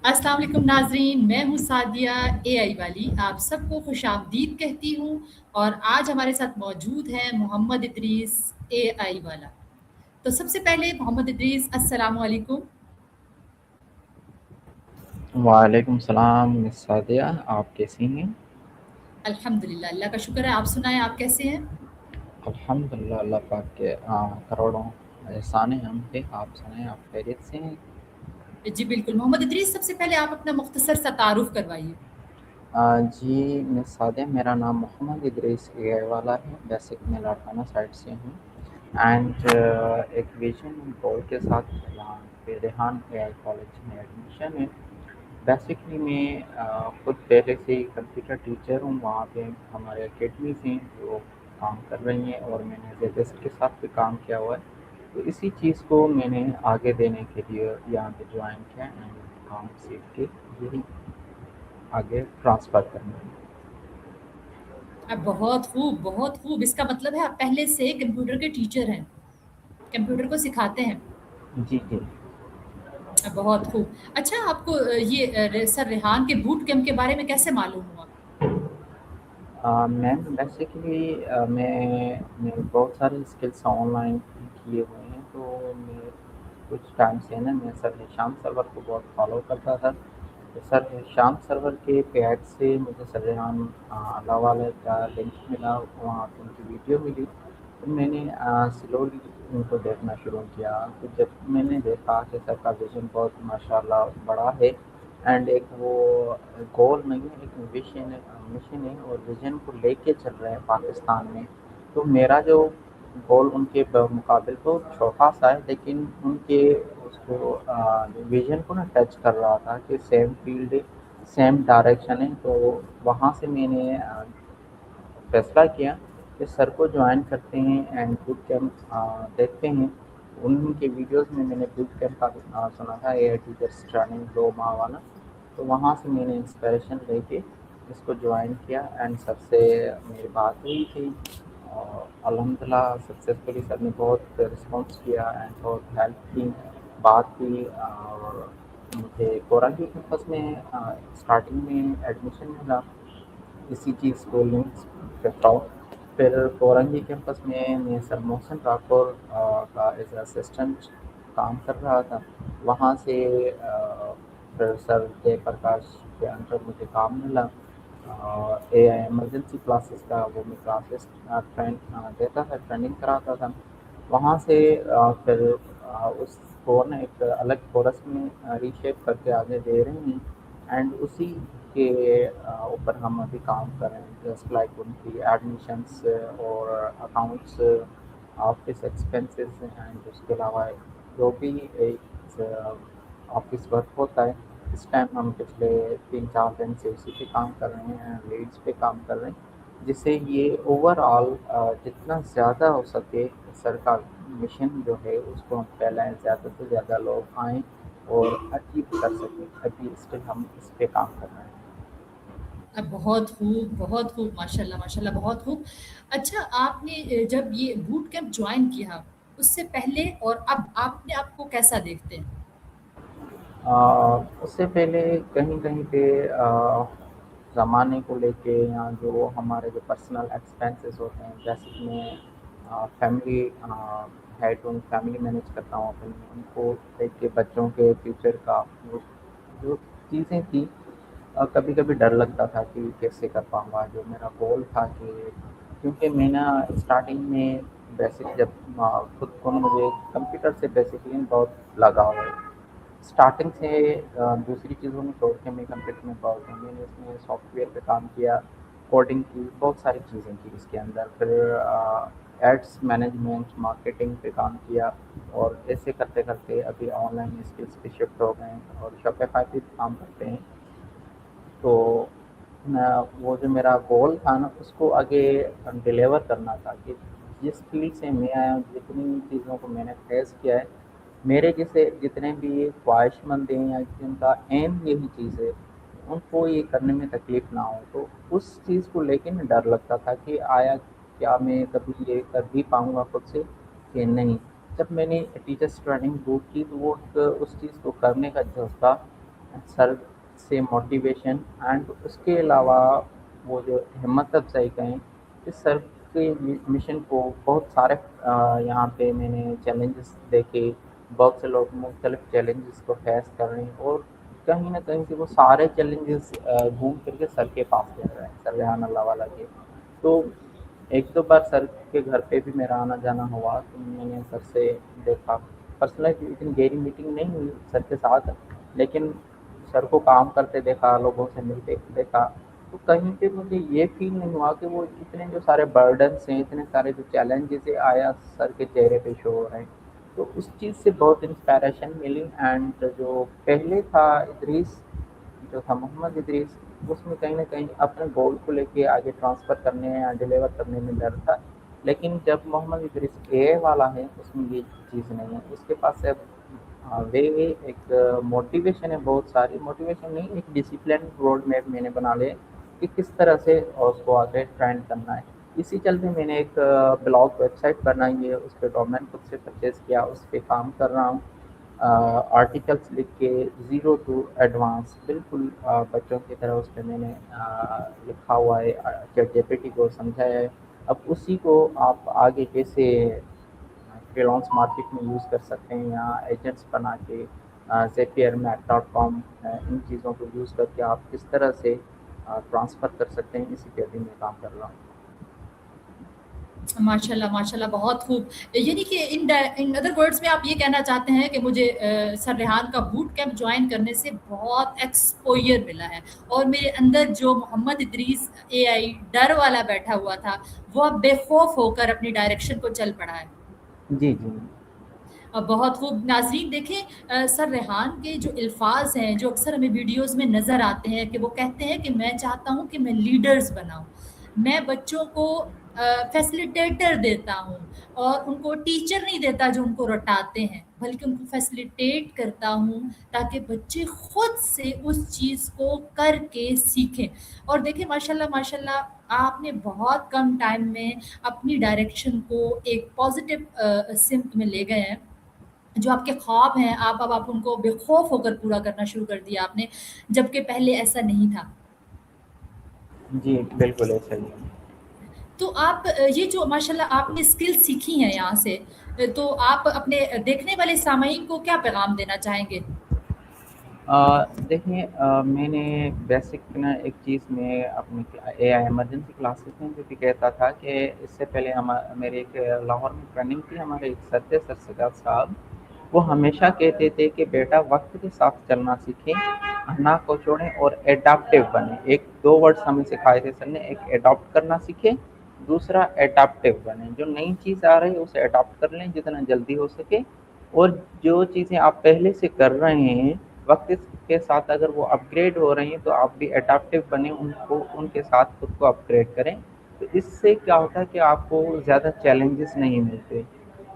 अस्सलाम वालेकुम नाजरीन, मैं हूँ सादिया एआई वाली। आप सबको खुश आमदीद कहती हूँ। और आज हमारे साथ मौजूद है मोहम्मद इदरीस एआई वाला। तो सबसे पहले मोहम्मद इदरीस, अस्सलाम वालेकुम। वालेकुम सलाम मिस सादिया, आप कैसी हैं? अल्हम्दुलिल्लाह, अल्लाह का शुक्र है। आप सुनाएं, आप कैसे हैं? अल्हम्दुलिल्लाह, अल्लाह पाक के करोड़ों एहसान हैं हम पे। आप सुनाएं, आप खैरियत से हैं? जी बिल्कुल। मोहम्मद इदरीस, सबसे पहले आप अपना मुख्तसर सा तारुफ करवाइए। जी मिस सादिया, मेरा नाम मोहम्मद इदरीस एआई वाला है। बेसिक मैं लाड़काना साइड से हूँ एंड एक विजन गोल के साथ यहाँ पे रेहान एआई कॉलेज में एडमिशन है। बेसिकली मैं खुद पहले से ही कंप्यूटर टीचर हूँ। वहाँ पे हमारे अकेडमीज हैं जो काम कर रही हैं और मैंने जेडेस के साथ भी काम किया हुआ है। तो इसी चीज़ को मैंने आगे देने के लिए यहाँ पे ज्वाइन किया एंड काम सीख के यही आगे ट्रांसफ़र करना है। अब बहुत खूब, बहुत खूब। इसका मतलब है आप पहले से कंप्यूटर के टीचर हैं, कंप्यूटर को सिखाते हैं। जी जी। बहुत खूब। अच्छा, आपको सर रेहान के बूट कैंप के बारे में कैसे मालूम हुआ? मैम बेसिकली मैं बहुत सारे स्किल्स ऑनलाइन किए हुए हैं। तो मैं कुछ टाइम से ना मैं सर हिशाम सरवर को बहुत फॉलो करता था। तो सर हिशाम सरवर के पेज से मुझे सर रेहान अल्लाह वाले का लिंक मिला, वहाँ पे उनकी वीडियो मिली। तो मैंने स्लोली उनको देखना शुरू किया। तो जब मैंने देखा कि सर का विज़न बहुत माशाल्लाह बड़ा है एंड एक वो गोल नहीं है, एक विशन मिशन है और विज़न को लेके चल रहे हैं पाकिस्तान में। तो मेरा जो गोल उनके मुकाबले तो छोटा सा है, लेकिन उनके उसको विज़न को ना टच कर रहा था कि सेम फील्ड सेम डायरेक्शन है। तो वहाँ से मैंने फैसला किया कि सर को ज्वाइन करते हैं एंड बूट कैंप देखते हैं। उनके वीडियोस में मैंने बूट कैंप का सुना था, एआई टीचर्स ट्रेनिंग 2 माह वाला। तो वहाँ से मैंने इंस्पिरेशन लेके इसको ज्वाइन किया एंड सर से मेरी बात हुई थी और अल्हम्दुलिल्लाह सक्सेसफुली सर ने बहुत रिस्पॉन्स किया एंड बहुत हेल्प की, बात की। और मुझे कोरागी कैंपस में स्टार्टिंग में एडमिशन मिला इसी चीज़ को लिंक्स करता हूँ। फिर कोरंगी कैंपस में मैं सर मोहसिन राठौर का एज असिस्टेंट काम कर रहा था। वहाँ से फिर सर जयप्रकाश के अंडर मुझे काम मिला। ए आई एमरजेंसी क्लासेस का वो मैं क्लासेस देता था, ट्रेनिंग कराता था। वहाँ से फिर उसको ना एक अलग कोर्स में रीशेप करके आगे दे रहे हैं एंड उसी के ऊपर हम अभी काम कर रहे हैं। जस्ट लाइक उनकी एडमिशन्स और अकाउंट्स, ऑफिस एक्सपेंसेस एंड उसके अलावा जो भी एक ऑफिस वर्क होता है। इस टाइम हम पिछले 3-4 दिन से उसी पे काम कर रहे हैं, लीड्स पे काम कर रहे हैं, जिससे ये ओवरऑल जितना ज़्यादा हो सके सर का मिशन जो है उसको हम फैलाएँ, ज़्यादा से ज़्यादा लोग आएँ और अचीव कर सकें। अभी स्टिल हम इस पे काम कर रहे हैं। अब बहुत खूब, बहुत खूब, माशाल्लाह, माशाल्लाह, बहुत खूब। अच्छा, आपने जब ये बूट कैंप जॉइन किया, उससे पहले और अब आपने आपको कैसा देखते हैं? उससे पहले कहीं-कहीं पे ज़माने को लेके या जो हमारे जो पर्सनल एक्सपेंसेस होते हैं, जैसे कि मैं फैमिली हेड हूँ, फैमिली मैनेज करता हूँ अपनी, उनको देख के बच्चों के फ्यूचर का वो जो चीज़ें थी, कभी-कभी डर लगता था कि कैसे कर पाऊँगा। जो मेरा गोल था कि क्योंकि मैं ना स्टार्टिंग में बेसिक जब खुद को मुझे कंप्यूटर से बेसिकली बहुत लगाव है। स्टार्टिंग से दूसरी चीज़ों में छोड़ के मैं कंप्यूटर में बहुत हूँ। मैंने इसमें सॉफ्टवेयर पे काम किया, कोडिंग की, बहुत सारी चीज़ें की इसके अंदर। फिर एड्स मैनेजमेंट, मार्केटिंग पे काम किया और ऐसे करते-करते अभी ऑनलाइन स्किल्स पे शिफ्ट हो गए हैं और शॉपिफ़ाई पे भी काम करते हैं। तो वो जो मेरा गोल था ना उसको आगे डिलीवर करना था कि जिस फील्ड से मैं आया हूँ, जितनी चीज़ों को मैंने फेस किया है, मेरे जैसे जितने भी ख्वाहिशमंद हैं या जिनका एम यही चीज़ है, उनको ये करने में तकलीफ़ ना हो। तो उस चीज़ को लेके ना डर लगता था कि आया क्या मैं कभी ये कर भी पाऊँगा खुद से कि नहीं। जब मैंने टीचर्स ट्रेनिंग बूट की तो वो एक उस चीज़ को करने का जज़्बा सर से मोटिवेशन एंड उसके अलावा वो जो हिम्मत अफ़ज़ाई कहें, इस सर के मिशन को बहुत सारे यहाँ पे मैंने चैलेंजेस देखे, बहुत से लोग मुख्तलिफ चैलेंजेस को फेस कर रहे हैं और कहीं न कहीं से वो सारे चैलेंजेस घूम फिर के सर के पास जा रहे हैं, सर रेहान अल्लाह वाला के। तो एक दो बार सर के घर पे भी मेरा आना जाना हुआ, तो मैंने सर से देखा। पर्सनली इतनी गहरी मीटिंग नहीं हुई सर के साथ, लेकिन सर को काम करते देखा, लोगों से मिलते देखा, तो कहीं पे मुझे ये फ़ील नहीं हुआ कि वो इतने जो सारे बर्डन्स हैं, इतने सारे जो चैलेंजेस है आया सर के चेहरे पे शो हो रहे हैं। तो उस चीज़ से बहुत इंस्पायरेशन मिली एंड जो पहले था इदरीस, जो था मोहम्मद इदरीस, उसमें कहीं न कहीं अपने गोल को लेके आगे ट्रांसफ़र करने या डिलीवर करने में डर था। लेकिन जब मोहम्मद इदरीस एआई वाला है, उसमें ये चीज़ नहीं है। उसके पास अब वे एक मोटिवेशन है, बहुत सारी मोटिवेशन नहीं, एक डिसिप्लिन रोड मैप मैंने बना लिया कि किस तरह से उसको आगे ट्रेंड करना है। इसी चलते मैंने एक ब्लॉग वेबसाइट बनाई है, उस पे डोमेन खुद से परचेज़ किया, उस पे काम कर रहा हूँ। आर्टिकल्स लिख के ज़ीरो टू एडवांस बिल्कुल बच्चों की तरह उस पे मैंने लिखा हुआ है, चैटजीपीटी को समझाया है। अब उसी को आप आगे कैसे फ्रीलांस मार्केट में यूज़ कर सकते हैं या एजेंट्स बना के ज़ेपियर, मैट.कॉम इन चीज़ों को यूज़ करके आप किस तरह से ट्रांसफ़र कर सकते हैं, इसी पे अभी मैं काम कर रहा हूँ। माशाल्लाह, माशाल्लाह बहुत खूब। यानी कि इन अदर वर्ड्स में आप ये कहना चाहते हैं कि मुझे सर रेहान का बूट कैंप जॉइन करने से बहुत एक्सपोज़र मिला है और मेरे अंदर जो मोहम्मद इदरीस एआई डर वाला बैठा हुआ था, वो अब बेखौफ होकर अपनी डायरेक्शन को चल पड़ा है। जी, जी। बहुत खूब। नाज़रीन देखें, सर रेहान के जो अल्फ़ाज़ हैं, जो अक्सर हमें वीडियोज़ में नज़र आते हैं कि वो कहते हैं कि मैं चाहता हूँ कि मैं लीडर्स बनाऊँ। मैं बच्चों को फैसिलिटेटर देता हूँ और उनको टीचर नहीं देता जो उनको रटाते हैं, बल्कि उनको फैसिलिटेट करता हूँ ताकि बच्चे खुद से उस चीज़ को करके सीखें। और देखिए माशाल्लाह माशाल्लाह आपने बहुत कम टाइम में अपनी डायरेक्शन को एक पॉज़िटिव सिमत में ले गए हैं। जो आपके ख्वाब हैं आप अब आप उनको बेखौफ होकर पूरा करना शुरू कर दिया आपने, जबकि पहले ऐसा नहीं था। जी, बिल्कुल ऐसा ही है। तो आप ये जो माशाल्लाह आपने स्किल सीखी हैं यहाँ से, तो आप अपने देखने वाले सामयीन को क्या पैगाम देना चाहेंगे? देखिए मैंने बेसिक ना एक चीज़ में अपनी एआई इमरजेंसी क्लासेस में जो भी कहता था कि इससे पहले हम मेरे एक लाहौर में ट्रेनिंग थी, हमारे एक सर थे, सर सजाद साहब। वो हमेशा कहते थे कि बेटा वक्त के साथ चलना सीखें, ना को छोड़ें और एडाप्टिव बने। एक दो वर्ड्स हमें सिखाए थे सर ने, एक एडॉप्ट करना सीखें, दूसरा एडाप्टिव बने। जो नई चीज़ आ रही है उसे एडॉप्ट कर लें जितना जल्दी हो सके, और जो चीज़ें आप पहले से कर रहे हैं वक्त के साथ अगर वो अपग्रेड हो रही हैं तो आप भी एडाप्टिव बने, उनको उनके साथ खुद को अपग्रेड करें। तो इससे क्या होता है कि आपको ज़्यादा चैलेंजेस नहीं मिलते।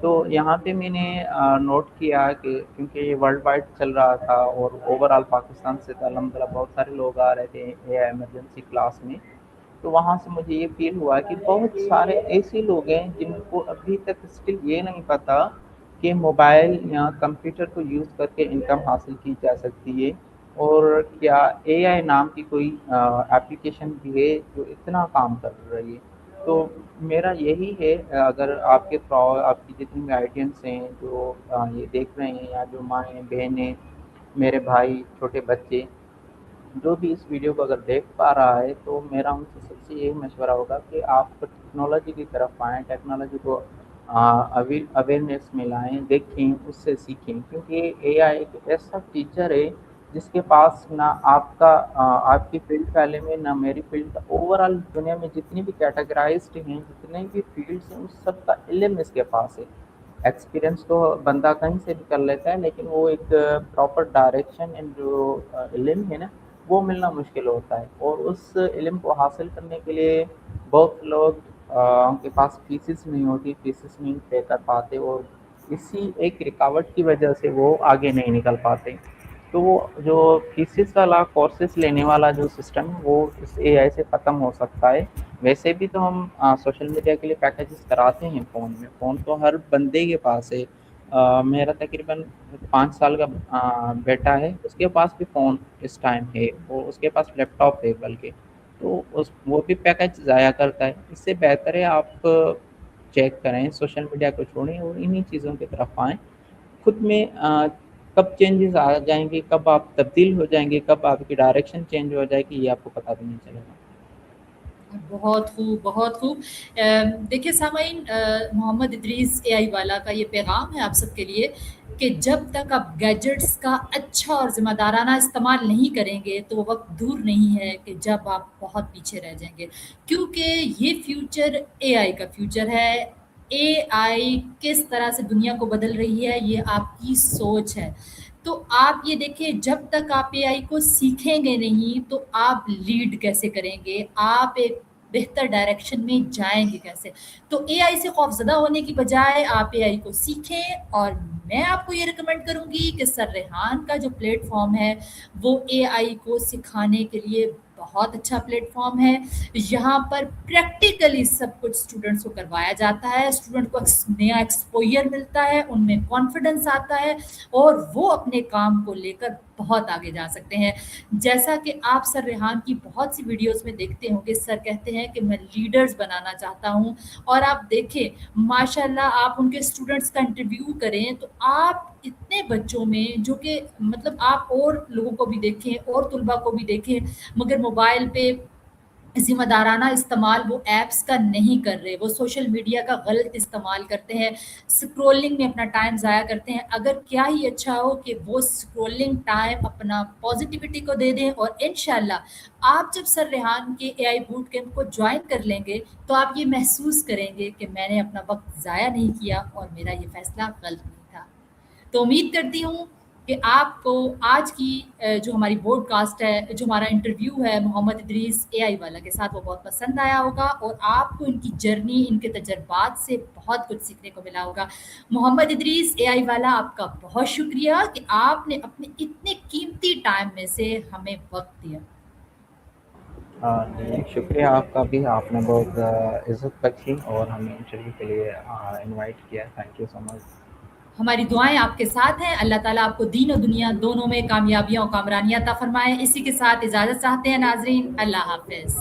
तो यहाँ पे मैंने नोट किया कि क्योंकि ये वर्ल्ड वाइड चल रहा था और ओवरऑल पाकिस्तान से तो अल्हम्दुलिल्लाह बहुत सारे लोग आ रहे थे एआई इमरजेंसी क्लास में। तो वहाँ से मुझे ये फ़ील हुआ कि बहुत सारे ऐसे लोग हैं जिनको अभी तक स्टिल ये नहीं पता कि मोबाइल या कंप्यूटर को यूज़ करके इनकम हासिल की जा सकती है, और क्या एआई नाम की कोई एप्लीकेशन भी है जो इतना काम कर रही है। तो मेरा यही है, अगर आपके आपकी जितनी भी ऑडियंस हैं जो ये देख रहे हैं या जो माएँ बहनें, मेरे भाई, छोटे बच्चे, जो भी इस वीडियो को अगर देख पा रहा है तो मेरा उनसे सबसे यही मशवरा होगा कि आप टेक्नोलॉजी की तरफ आएँ, टेक्नोलॉजी को अवेयरनेस में लाएँ, देखें, उससे सीखें, क्योंकि एआई एक ऐसा टीचर है जिसके पास ना आपकी फ़ील्ड का इल्म है, ना मेरी फ़ील्ड का, ओवरऑल दुनिया में जितनी भी कैटेगराइज़्ड हैं, जितने भी फ़ील्ड्स हैं, उस सब का इल्म इसके पास है। एक्सपीरियंस तो बंदा कहीं से भी कर लेता है, लेकिन वो एक प्रॉपर डायरेक्शन एंड जो इल्म है ना, वो मिलना मुश्किल होता है, और उस इल्म को हासिल करने के लिए बहुत लोग उनके पास फीसेस नहीं होती, फीसेस नहीं पे कर पाते, और इसी एक रुकावट की वजह से वो आगे नहीं निकल पाते। तो वो जो फीसेस वाला कोर्सेस लेने वाला जो सिस्टम है वो इस एआई से ख़त्म हो सकता है। वैसे भी तो हम सोशल मीडिया के लिए पैकेजेस कराते हैं फ़ोन में, फ़ोन तो हर बंदे के पास है, میرا تقریباً 5 سال کا بیٹا ہے، اس کے پاس بھی فون اس ٹائم ہے، وہ اس کے پاس لیپ ٹاپ ہے بلکہ، تو وہ بھی پیکج ضائع کرتا ہے۔ اس سے بہتر ہے آپ چیک کریں، سوشل میڈیا کو چھوڑیں اور انہی چیزوں کی طرف آئیں۔ خود میں کب چینجز آ جائیں گے، کب آپ تبدیل ہو جائیں گے، کب آپ کی ڈائریکشن چینج ہو جائے گی، یہ آپ کو پتہ بھی نہیں چلے گا۔ بہت خوب، بہت خوب۔ دیکھیے سامعین، محمد ادریس اے آئی والا کا یہ پیغام ہے آپ سب کے لیے کہ جب تک آپ گیجٹس کا اچھا اور ذمہ دارانہ استعمال نہیں کریں گے تو وہ وقت دور نہیں ہے کہ جب آپ بہت پیچھے رہ جائیں گے، کیونکہ یہ فیوچر اے آئی کا فیوچر ہے۔ اے آئی کس طرح سے دنیا کو بدل رہی ہے یہ آپ کی سوچ ہے۔ تو آپ یہ دیکھیں، جب تک آپ اے آئی کو سیکھیں گے نہیں تو آپ لیڈ کیسے کریں گے، آپ ایک بہتر ڈائریکشن میں جائیں گے کیسے؟ تو اے آئی سے خوفزدہ ہونے کی بجائے آپ اے آئی کو سیکھیں، اور میں آپ کو یہ ریکمینڈ کروں گی کہ سر ریحان کا جو پلیٹ فارم ہے وہ اے آئی کو سکھانے کے لیے بہت اچھا پلیٹ فارم ہے۔ یہاں پر پریکٹیکلی سب کچھ اسٹوڈنٹس کو کروایا جاتا ہے، اسٹوڈنٹ کو نیا ایکسپوئر ملتا ہے، ان میں کانفیڈنس آتا ہے اور وہ اپنے کام کو لے کر بہت آگے جا سکتے ہیں۔ جیسا کہ آپ سر ریحان کی بہت سی ویڈیوز میں دیکھتے ہوں گے، سر کہتے ہیں کہ میں لیڈرز بنانا چاہتا ہوں، اور آپ دیکھیں ماشاءاللہ آپ ان کے اسٹوڈنٹس کا انٹرویو کریں تو آپ اتنے بچوں میں جو کہ مطلب آپ اور لوگوں کو بھی دیکھیں اور طلباء کو بھی دیکھیں مگر موبائل پہ ذمہ دارانہ استعمال وہ ایپس کا نہیں کر رہے، وہ سوشل میڈیا کا غلط استعمال کرتے ہیں، سکرولنگ میں اپنا ٹائم ضائع کرتے ہیں۔ اگر کیا ہی اچھا ہو کہ وہ سکرولنگ ٹائم اپنا پازیٹیوٹی کو دے دیں، اور انشاءاللہ آپ جب سر ریحان کے اے آئی بوٹ کیمپ کو جوائن کر لیں گے تو آپ یہ محسوس کریں گے کہ میں نے اپنا وقت ضائع نہیں کیا اور میرا یہ فیصلہ غلط نہیں تھا۔ تو امید کرتی ہوں کہ آپ کو آج کی جو ہماری بوڈ کاسٹ ہے، جو ہمارا انٹرویو ہے محمد ادریس اے آئی والا کے ساتھ، وہ بہت پسند آیا ہوگا اور آپ کو ان کی جرنی، ان کے تجربات سے بہت کچھ سیکھنے کو ملا ہوگا۔ محمد ادریس اے آئی والا، آپ کا بہت شکریہ کہ آپ نے اپنے اتنے قیمتی ٹائم میں سے ہمیں وقت دیا۔ جی شکریہ آپ کا بھی، آپ نے بہت عزت رکھی اور ہمیں انٹرویو کے لیے انوائٹ کیا، تھینک یو سو مچ۔ ہماری دعائیں آپ کے ساتھ ہیں، اللہ تعالیٰ آپ کو دین و دنیا دونوں میں کامیابیاں اور کامرانیاں عطا فرمائے۔ اسی کے ساتھ اجازت چاہتے ہیں ناظرین، اللہ حافظ۔